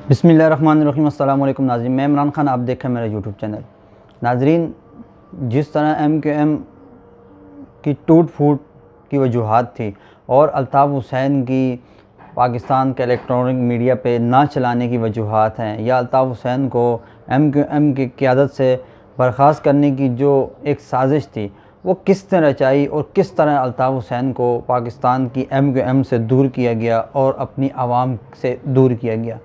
बिस्मिल्लाहिर्रहमानिर्रहीम। अस्सलाम वालेकुम नाज़रीन, मैं इमरान ख़ान, आप देखें मेरा यूट्यूब चैनल। नाज़रीन, जिस तरह MQM की टूट फूट की वजूहात थी और अल्ताफ़ हुसैन की पाकिस्तान के इलेक्ट्रॉनिक मीडिया पे ना चलाने की वजूहात हैं, या अल्ताफ़ हुसैन को MQM की क़यादत से बर्खास्त करने की जो एक साजिश थी वो किस तरह रचाई और किस तरह अल्ताफ़ हुसैन को पाकिस्तान की MQM से दूर किया गया और अपनी आवाम से दूर किया गया,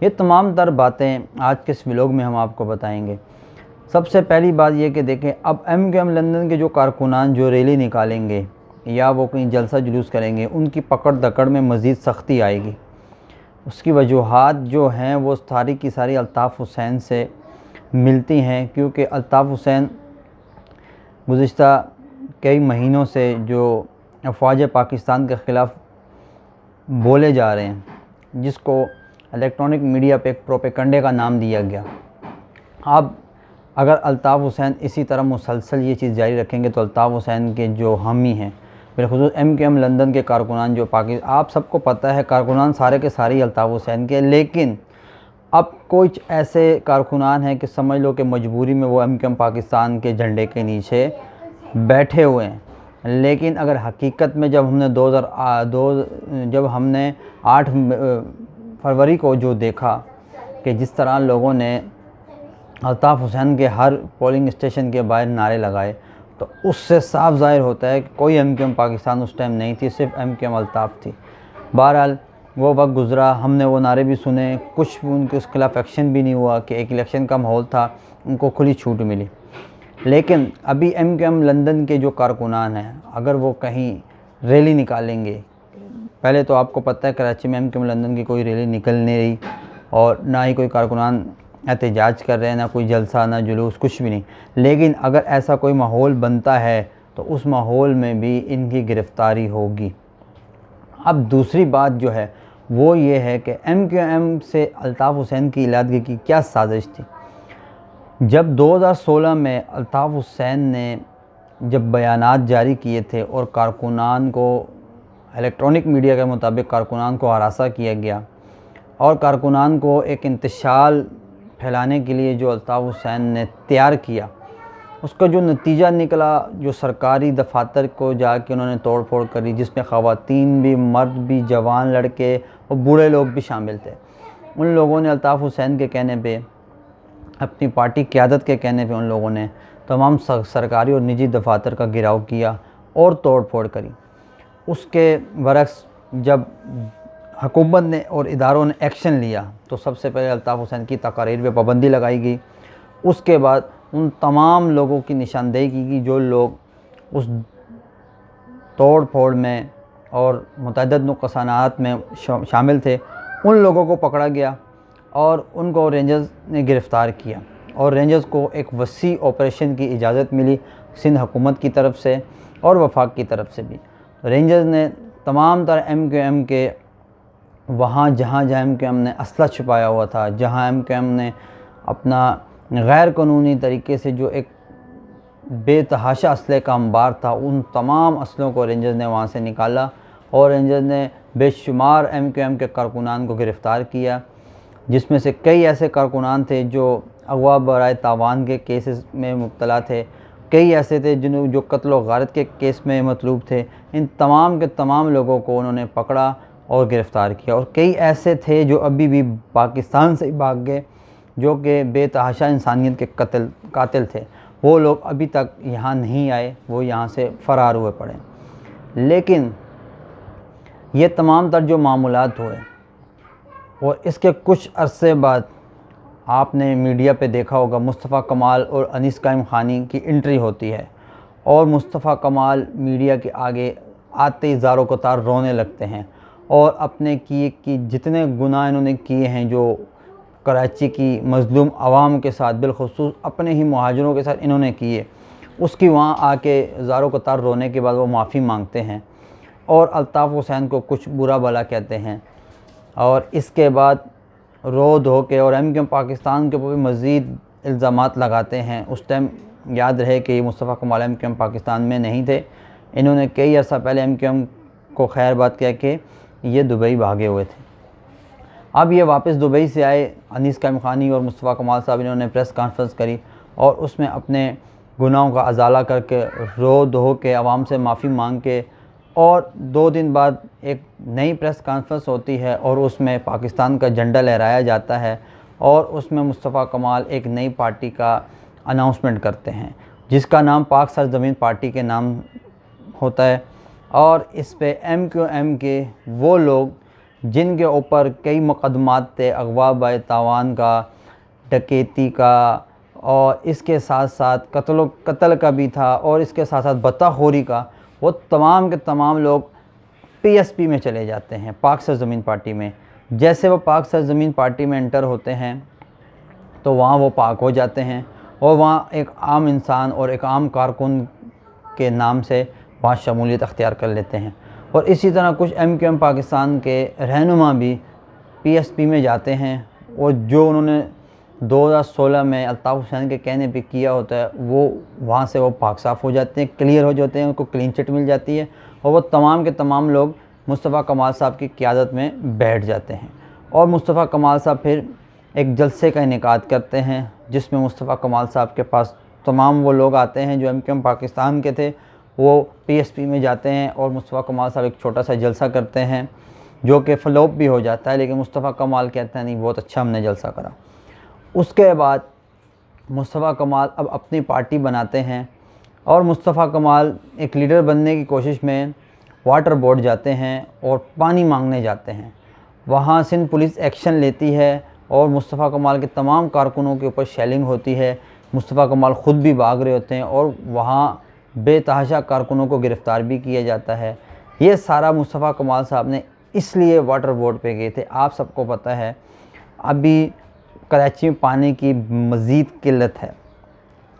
ये तमाम तर बातें आज के इस व्लॉग में हम आपको बताएंगे। सबसे पहली बात यह कि देखें, अब MQM लंदन के जो कारकुनान जो रैली निकालेंगे या वो कहीं जलसा जुलूस करेंगे, उनकी पकड़ दकड़ में मज़ीद सख्ती आएगी। उसकी वजूहात जो हैं वो सारी की सारी अल्ताफ़ हुसैन से मिलती हैं, क्योंकि अल्ताफ़ हुसैन गुज़िश्ता कई महीनों से जो अफ़वाज पाकिस्तान के ख़िलाफ़ बोले जा रहे हैं, जिसको इलेक्ट्रॉनिक मीडिया पे एक प्रोपेगेंडे का नाम दिया गया। अब अगर अल्ताफ़ हुसैन इसी तरह मुसलसल ये चीज़ जारी रखेंगे तो अल्ताफ़ हुसैन के जो हामी हैं, बिलख़ुसूस MQM लंदन के कारकुनान जो आप सबको पता है कारकुनान सारे के सारे अल्ताफ़ हुसैन के, लेकिन अब कुछ ऐसे कारकुनान हैं कि समझ लो कि मजबूरी में वो MQM पाकिस्तान के झंडे के नीचे बैठे हुए हैं। लेकिन अगर हकीकत में जब हमने 8 फरवरी को जो देखा कि जिस तरह लोगों ने अल्ताफ़ हुसैन के हर पोलिंग स्टेशन के बाहर नारे लगाए, तो उससे साफ ज़ाहिर होता है कि कोई MQM पाकिस्तान उस टाइम नहीं थी, सिर्फ MQM अल्ताफ़ थी। बहरहाल वो वक्त गुज़रा, हमने वो नारे भी सुने, कुछ भी उनके उस खिलाफ़ एक्शन भी नहीं हुआ कि एक इलेक्शन का माहौल था, उनको खुली छूट मिली। लेकिन अभी MQM लंदन के जो कारकुनान हैं, अगर वो कहीं रैली निकालेंगे, पहले तो आपको पता है कराची में MQM लंदन की कोई रैली निकल नहीं रही और ना ही कोई कारकुनान एहतजाज कर रहे हैं, ना कोई जलसा, ना जुलूस, कुछ भी नहीं। लेकिन अगर ऐसा कोई माहौल बनता है तो उस माहौल में भी इनकी गिरफ़्तारी होगी। अब दूसरी बात जो है वो ये है कि MQM से अल्ताफ़ हुसैन की इलादगी की क्या साजिश थी। जब 2016 में अल्ताफ़ हुसैन ने जब बयानात जारी किए थे और कारकुनान को, इलेक्ट्रॉनिक मीडिया के मुताबिक कारकुनान को हरासा किया गया और कारकुनान को एक इंतशाल फैलाने के लिए जो अल्ताफ़ हुसैन ने तैयार किया, उसका जो नतीजा निकला, जो सरकारी दफातर को जाके उन्होंने तोड़ फोड़ करी, जिसमें ख़वातीन भी, मर्द भी, जवान लड़के और बूढ़े लोग भी शामिल थे। उन लोगों ने अल्ताफ़ हुसैन के कहने पे, अपनी पार्टी क़यादत के कहने पे, उन लोगों ने तमाम सरकारी और निजी दफातर का गिराव किया और तोड़ फोड़ करी। उसके बरक्स जब हुकूमत ने और इदारों ने एक्शन लिया तो सबसे पहले अल्ताफ़ हुसैन की तकारीर पे पाबंदी लगाई गई। उसके बाद उन तमाम लोगों की निशानदेही की गई जो लोग उस तोड़ फोड़ में और मुतअद्दिद नुक़सानात में शामिल थे। उन लोगों को पकड़ा गया और उनको रेंजर्स ने गिरफ़्तार किया और रेंजर्स को एक वसी ऑपरेशन की इजाज़त मिली सिंध हुकूमत की तरफ से और वफाक की तरफ से भी। रेंजर्स ने तमाम तरह MQM के वहाँ जहाँ MQM ने असला छुपाया हुआ था, जहाँ MQM ने अपना गैर कानूनी तरीके से जो एक बेतहाशा असले का अंबार था, उन तमाम असलों को रेंजर्स ने वहाँ से निकाला और रेंजर्स ने बेशुमार MQM के कारकुनान को गिरफ़्तार किया, जिसमें से कई ऐसे कारकुनान थे जो अगवा बराए तावान के केसेस में मुब्तला थे, कई ऐसे थे जो कत्ल व गारत के केस में मतलूब थे। इन तमाम के तमाम लोगों को उन्होंने पकड़ा और गिरफ़्तार किया और कई ऐसे थे जो अभी भी पाकिस्तान से भाग गए, जो कि बेतहाशा इंसानियत के कातिल थे। वो लोग अभी तक यहाँ नहीं आए, वो यहाँ से फ़रार हुए पड़े। लेकिन ये तमाम तर जो मामूलात हुए और इसके कुछ अरसे बाद आपने मीडिया पे देखा होगा मुस्तफ़ा कमाल और अनीस कायम खानी की एंट्री होती है और मुस्तफ़ा कमाल मीडिया के आगे आते ही ज़ारो कतार रोने लगते हैं और अपने किए कि जितने गुनाह इन्होंने किए हैं, जो कराची की मज़लूम आवाम के साथ, बिलख़ुसूस अपने ही मुहाजिरों के साथ इन्होंने किए, उसकी वहाँ आके ज़ारो कतार रोने के बाद वो माफ़ी मांगते हैं और अल्ताफ़ हुसैन को कुछ बुरा भला कहते हैं और इसके बाद रो धो के और MQM पाकिस्तान के ऊपर मज़ीद इल्ज़ामात लगाते हैं। उस टाइम याद रहे कि मुस्तफ़ा कमाल MQM पाकिस्तान में नहीं थे, इन्होंने कई अर्सा पहले MQM को खैर बात किया कि ये दुबई भागे हुए थे। अब ये वापस दुबई से आए, अनीस कायम खानी और मुस्तफ़ा कमाल साहब, इन्होंने प्रेस कॉन्फ्रेंस करी और उसमें अपने गुनाहों का अजाला करके रो धो के आवाम से माफ़ी मांग के, और 2 दिन बाद एक नई प्रेस कॉन्फ्रेंस होती है और उसमें पाकिस्तान का झंडा लहराया जाता है और उसमें मुस्तफ़ा कमाल एक नई पार्टी का अनाउंसमेंट करते हैं जिसका नाम पाक सरज़मीन पार्टी के नाम होता है। और इस पे MQM के वो लोग जिनके ऊपर कई मुकदमात थे, अगवा तावान का, डकैती का, और इसके साथ साथ कत्ल का भी था, और इसके साथ साथ बत्ताखोरी का, वो तमाम के तमाम लोग PSP में चले जाते हैं, पाक सरज़मीन पार्टी में। जैसे वो पाक सरज़मीन पार्टी में एंटर होते हैं तो वहाँ वो पाक हो जाते हैं और वहाँ एक आम इंसान और एक आम कारकुन के नाम से वहाँ शमूलियत अख्तियार कर लेते हैं। और इसी तरह कुछ MQM पाकिस्तान के रहनुमा भी PSP में जाते हैं और जो उन्होंने 2016 में अल्ताफ़ हुसैन के कहने पे किया होता है वो वहाँ से वो पाक साफ़ हो जाते हैं, क्लियर हो जाते हैं, उनको क्लीन चिट मिल जाती है और वो तमाम के तमाम लोग मुस्तफ़ा कमाल साहब की क़यादत में बैठ जाते हैं। और मुस्तफ़ा कमाल साहब फिर एक जलसे का इनेकाद करते हैं जिसमें मुस्तफ़ा कमाल साहब के पास तमाम वो लोग आते हैं जो MQM पाकिस्तान के थे, वो PSP में जाते हैं और मुस्तफ़ा कमाल साहब एक छोटा सा जलसा करते हैं जो कि फ्लॉप भी हो जाता है, लेकिन मुस्तफ़ा कमाल कहते हैं नहीं बहुत अच्छा हमने जलसा करा। उसके बाद मुस्तफ़ा कमाल अब अपनी पार्टी बनाते हैं और मुस्तफ़ा कमाल एक लीडर बनने की कोशिश में वाटर बोर्ड जाते हैं और पानी मांगने जाते हैं। वहाँ सिंध पुलिस एक्शन लेती है और मुस्तफ़ा कमाल के तमाम कारकुनों के ऊपर शेलिंग होती है। मुस्तफ़ा कमाल ख़ुद भी भाग रहे होते हैं और वहाँ बेतहाशा कारकुनों को गिरफ़्तार भी किया जाता है। ये सारा मुस्तफ़ा कमाल साहब ने इसलिए वाटर बोर्ड पे गए थे। आप सबको पता है अभी कराची में पानी की मज़ीद किल्लत है,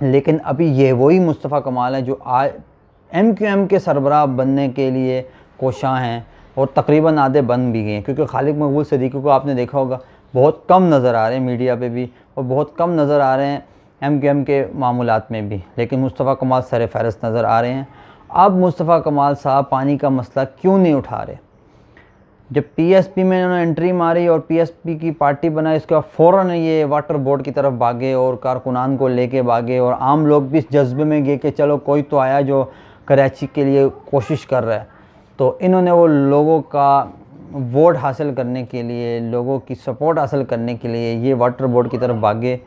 लेकिन अभी ये वही मुस्तफ़ा कमाल है जो आज MQM के सरबराह बनने के लिए कोशां हैं और तकरीबन आधे बन भी गए हैं, क्योंकि खालिद मकबूल सिद्दीकी को आपने देखा होगा बहुत कम नज़र आ रहे हैं मीडिया पे भी और बहुत कम नज़र आ रहे हैं MQM के मामूलात में भी, लेकिन मुस्तफ़ा कमाल सर फ़हरिस्त नज़र आ रहे हैं। अब मुस्तफ़ा कमाल साहब पानी का मसला क्यों नहीं उठा रहे? जब PSP में इन्होंने एंट्री मारी और PSP की पार्टी बनाई, इसके बाद फ़ौरन ये वाटर बोर्ड की तरफ भागे और कारकुनान को लेके भागे और आम लोग भी इस जज्बे में गए कि चलो कोई तो आया जो कराची के लिए कोशिश कर रहा है। तो इन्होंने वो लोगों का वोट हासिल करने के लिए, लोगों की सपोर्ट हासिल करने के लिए ये वाटर बोर्ड की तरफ भागे।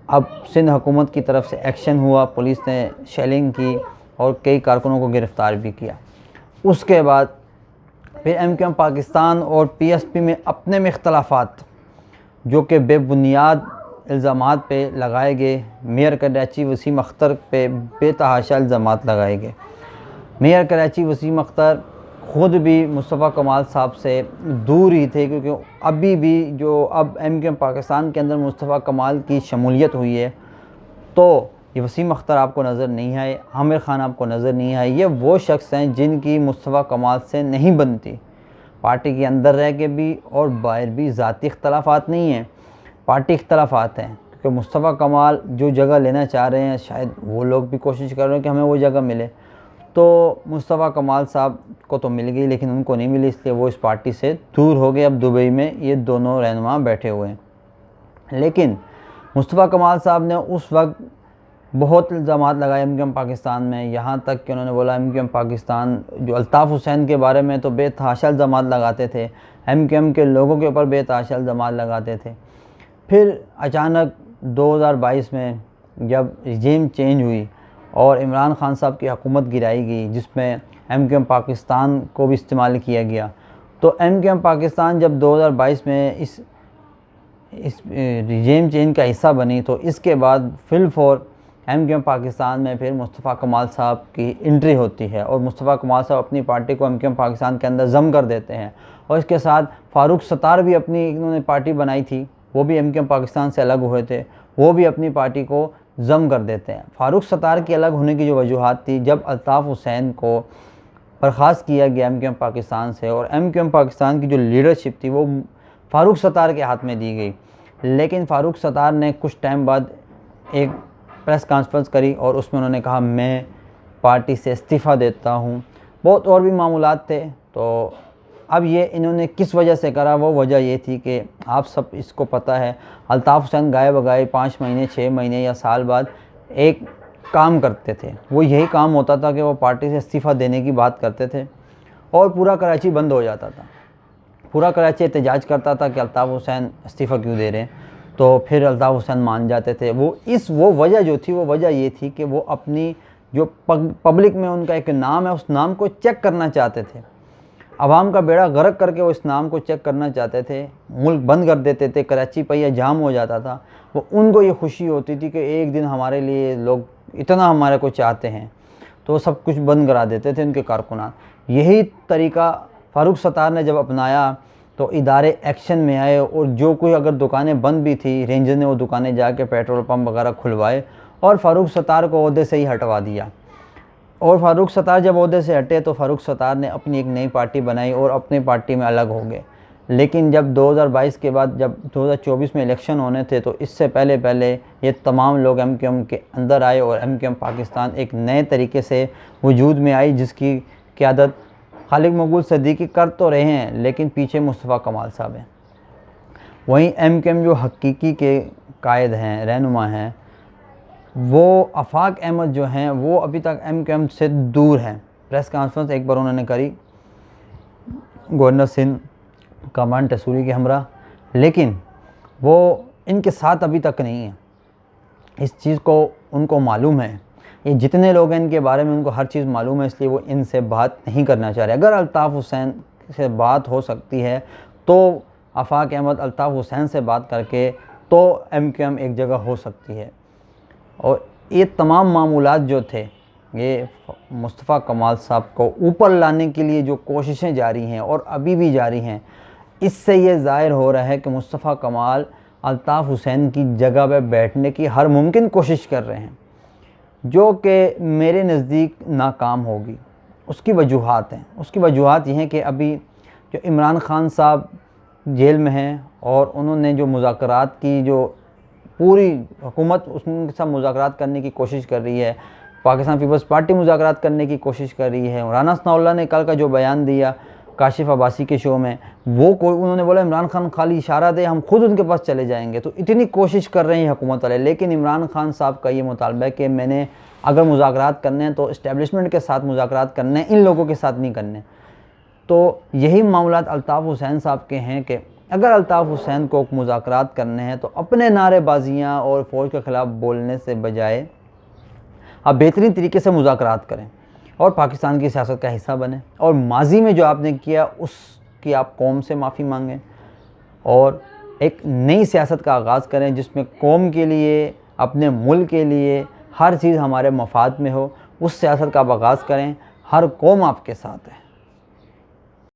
अब सिंध हुकूमत की तरफ से एक्शन हुआ, पुलिस ने शेलिंग की और कई कारकुनों को गिरफ़्तार भी किया। उसके बाद फिर MQM पाकिस्तान और PSP में अपने में इख्तलाफात जो कि बेबुनियाद इल्ज़ामात पे लगाए गए। मेयर कराची वसीम अख्तर पे बेतहाशा इल्ज़ामात लगाए गए। मेयर कराची वसीम अख्तर ख़ुद भी मुस्तफ़ा कमाल साहब से दूर ही थे, क्योंकि अभी भी जो अब MQM पाकिस्तान के अंदर मुस्तफ़ा कमाल की शमूलियत हुई है तो ये वसीम अख्तर आपको नज़र नहीं आए, आमिर ख़ान आपको नज़र नहीं आए। ये वो शख्स हैं जिनकी मुस्तफ़ा कमाल से नहीं बनती, पार्टी के अंदर रह के भी और बाहर भी। ज़ाती इख्तलाफात नहीं हैं, पार्टी इख्तलाफात हैं, क्योंकि मुस्तफ़ा कमाल जो जगह लेना चाह रहे हैं शायद वो लोग भी कोशिश कर रहे हैं कि हमें वो जगह मिले। तो मुस्तफ़ा कमाल साहब को तो मिल गई लेकिन उनको नहीं मिली, इसलिए वो इस पार्टी से दूर हो गए। अब दुबई में ये दोनों रहनुमा बैठे हुए हैं। लेकिन मुस्तफ़ा कमाल साहब ने उस वक्त बहुत इल्ज़ामात लगाए MQM पाकिस्तान में, यहाँ तक कि उन्होंने बोला MQM पाकिस्तान जो अल्ताफ़ हुसैन के बारे में तो बेतहाशा इल्ज़ामात लगाते थे, MQM के लोगों के ऊपर बेतहाशा इल्ज़ामात लगाते थे। फिर अचानक 2022 में जब रिजीम चेंज हुई और इमरान खान साहब की हुकूमत गिराई गई जिसमें MQM पाकिस्तान को भी इस्तेमाल किया गया, तो MQM पाकिस्तान जब 2022 में इस रिजीम चेंज का हिस्सा बनी तो इसके बाद फिलफौर MQM पाकिस्तान में फिर मुस्तफ़ा कमाल साहब की एंट्री होती है और मुस्तफ़ा कमाल साहब अपनी पार्टी को MQM पाकिस्तान के अंदर जम कर देते हैं। और इसके साथ फ़ारूक सत्तार भी अपनी इन्होंने पार्टी बनाई थी, वो भी MQM पाकिस्तान से अलग हुए थे, वो भी अपनी पार्टी को जम कर देते हैं। फ़ारूक सत्तार की अलग होने की जो वजूहात थी, जब अल्ताफ़ हुसैन को बर्खास्त किया गया MQM पाकिस्तान से और MQM पाकिस्तान की जो लीडरशिप थी वो फ़ारूक सत्तार के हाथ में दी गई, लेकिन फ़ारूक सत्तार ने कुछ टाइम बाद एक प्रेस कॉन्फ्रेंस करी और उसमें उन्होंने कहा मैं पार्टी से इस्तीफ़ा देता हूँ। बहुत और भी मामूलात थे, तो अब ये इन्होंने किस वजह से करा, वो वजह ये थी कि आप सब इसको पता है, अल्ताफ़ हुसैन गाए बगाए 5 महीने 6 महीने या साल बाद एक काम करते थे। वो यही काम होता था कि वो पार्टी से इस्तीफ़ा देने की बात करते थे और पूरा कराची बंद हो जाता था। पूरा कराची एहतजाज करता था कि अल्ताफ़ हुसैन इस्तीफ़ा क्यों दे रहे हैं, तो फिर अल्ताफ़ हुसैन मान जाते थे। वो वजह जो थी, वो वजह ये थी कि वो अपनी जो पब्लिक में उनका एक नाम है, उस नाम को चेक करना चाहते थे। आवाम का बेड़ा गर्क करके वो इस नाम को चेक करना चाहते थे। मुल्क बंद कर देते थे, कराची पहिया जाम हो जाता था। वो उनको ये खुशी होती थी कि एक दिन हमारे लिए लोग इतना हमारे को चाहते हैं, तो सब कुछ बंद करा देते थे उनके कारकुनान। यही तरीका फ़ारूक सत्तार ने जब अपनाया तो इदारे एक्शन में आए और जो कोई अगर दुकानें बंद भी थी, रेंजर ने वो दुकानें जाके पेट्रोल पंप वगैरह खुलवाए और फ़ारूक सत्तार को ओहदे से ही हटवा दिया। और फ़ारूक सत्तार जब ओहदे से हटे तो फ़ारूक सत्तार ने अपनी एक नई पार्टी बनाई और अपनी पार्टी में अलग हो गए। लेकिन जब 2022 के बाद जब 2024 में इलेक्शन होने थे तो इससे पहले ये तमाम लोग MQM के अंदर आए और MQM पाकिस्तान एक नए तरीके से वजूद में आई, जिसकी क़यादत खालिद मकबूल सिद्दीकी कर तो रहे हैं, लेकिन पीछे मुस्तफ़ा कमाल साहब हैं। वहीं MQM जो हकीकी के कायद हैं, रहनुमा हैं, वो आफाक अहमद जो हैं, वो अभी तक MQM से दूर हैं। प्रेस कॉन्फ्रेंस एक बार उन्होंने करी गवर्नर सिंध कमांड टसूरी के हमरा, लेकिन वो इनके साथ अभी तक नहीं है। इस चीज़ को उनको मालूम है, ये जितने लोग हैं इनके बारे में उनको हर चीज़ मालूम है, इसलिए वो इनसे बात नहीं करना चाह रहे। अगर अल्ताफ़ हुसैन से बात हो सकती है तो आफाक अहमद अल्ताफ़ हुसैन से बात करके तो MQM एक जगह हो सकती है। और ये तमाम मामूलात जो थे, ये मुस्तफ़ा कमाल साहब को ऊपर लाने के लिए जो कोशिशें जारी हैं और अभी भी जारी हैं, इससे ये ज़ाहिर हो रहा है कि मुस्तफ़ा कमाल अल्ताफ़ हुसैन की जगह पे बैठने की हर मुमकिन कोशिश कर रहे हैं, जो कि मेरे नज़दीक नाकाम होगी। उसकी वजूहात हैं। उसकी वजूहात ये हैं कि अभी जो इमरान ख़ान साहब जेल में हैं और उन्होंने जो मुज़ाकरात की, जो पूरी हुकूमत उनके साथ मुज़ाकरात करने की कोशिश कर रही है, पाकिस्तान पीपल्स पार्टी मुज़ाकरात करने की कोशिश कर रही है। राना सनाउल्लाह ने कल का जो बयान दिया काशिफ अब्बासी के शो में, वो उन्होंने बोला इमरान खान खाली इशारा दे, हम खुद उनके पास चले जाएंगे। तो इतनी कोशिश कर रहे हैं हुकूमत वाले, लेकिन इमरान खान साहब का ये मुतालबा है कि मैंने अगर मुज़ाकरात करने हैं तो इस्टेब्लिशमेंट के साथ मुज़ाकरात करने हैं, इन लोगों के साथ नहीं करने। तो यही मामलात अल्ताफ़ हुसैन साहब के हैं कि अगर अल्ताफ़ हुसैन को मुज़ाकरात करने हैं तो अपने नारेबाजियाँ और फ़ौज के ख़िलाफ़ बोलने से बजाय आप बेहतरीन तरीके से मुज़ाकरात करें और पाकिस्तान की सियासत का हिस्सा बने, और माजी में जो आपने किया उसकी आप कौम से माफ़ी मांगें और एक नई सियासत का आगाज़ करें, जिसमें कौम के लिए, अपने मुल्क के लिए हर चीज़ हमारे मफाद में हो। उस सियासत का आगाज़ करें। हर कौम आपके साथ है।